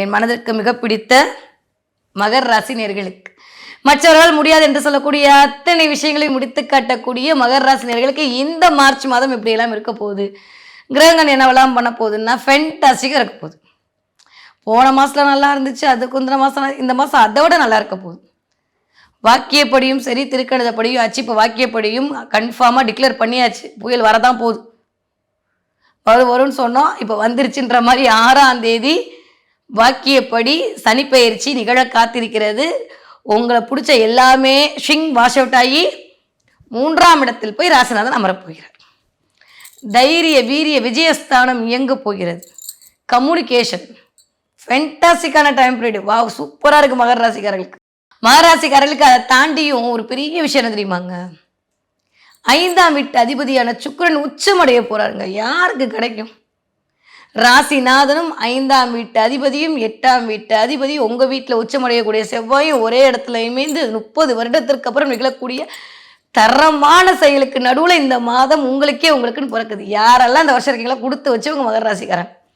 என் மனதிற்கு மிக பிடித்த மகர ராசி நேயர்களுக்கு, மற்றவர்களால் முடியாது என்று சொல்லக்கூடிய அத்தனை விஷயங்களை முடித்து காட்டக்கூடிய மகர ராசி நேயர்களுக்கு இந்த மார்ச் மாதம் எப்படியெல்லாம் இருக்க போகுது, கிரகங்கள் என்னவெல்லாம் பண்ண போகுதுன்னா ஃபென்டாஸ்டிக்காக இருக்க போகுது. போன மாதத்தில் நல்லா இருந்துச்சு, அதுக்கு முந்தின மாதம், இந்த மாதம் அதை விட நல்லா இருக்க போகுது. வாக்கியப்படியும் சரி, திருக்கணிதப்படியும் ஆச்சு. இப்போ வாக்கியப்படியும் கன்ஃபார்மாக டிக்ளேர் பண்ணியாச்சு, புயல் வரதான் போகுது. வரும்னு சொன்னோம், இப்போ வந்துருச்சுன்ற மாதிரி 6ஆம் தேதி வாக்கியப்படி சனிப்பெயர்ச்சி நிகழ காத்திருக்கிறது. உங்களை பிடிச்ச எல்லாமே ஷிங் வாஷ் அவுட் ஆகி 3ஆம் இடத்தில் போய் ராசிநாதன் அமரப் போகிறார். தைரிய வீரிய விஜயஸ்தானம் இயங்க போகிறது. கம்யூனிகேஷன் ஃபென்டாஸ்டிக்கான டைம் பீரியட். வா, சூப்பராக இருக்குது மகர ராசிக்காரர்களுக்கு. மகர ராசிக்காரர்களுக்கு அதை தாண்டியும் ஒரு பெரிய விஷயம் என்ன தெரியுமாங்க? 5ஆம் வீட்டு அதிபதியான சுக்கிரன் உச்சமடைய போறாருங்க. யாருக்கு கிடைக்கும்? ராசிநாதனும் 5ஆம் வீட்டு அதிபதியும் 8ஆம் வீட்டு அதிபதியும் உங்க வீட்டில் உச்சமடையக்கூடிய செவ்வாயும் ஒரே இடத்துல இணைந்து 30 வருடத்திற்கு அப்புறம் நிகழக்கூடிய தரமான செயலுக்கு நடுவில் இந்த மாதம் உங்களுக்குன்னு பிறக்குது. யாரெல்லாம் இந்த வருஷம் இருக்கீங்களா கொடுத்து வச்சவங்க மகர ராசிக்காரன்.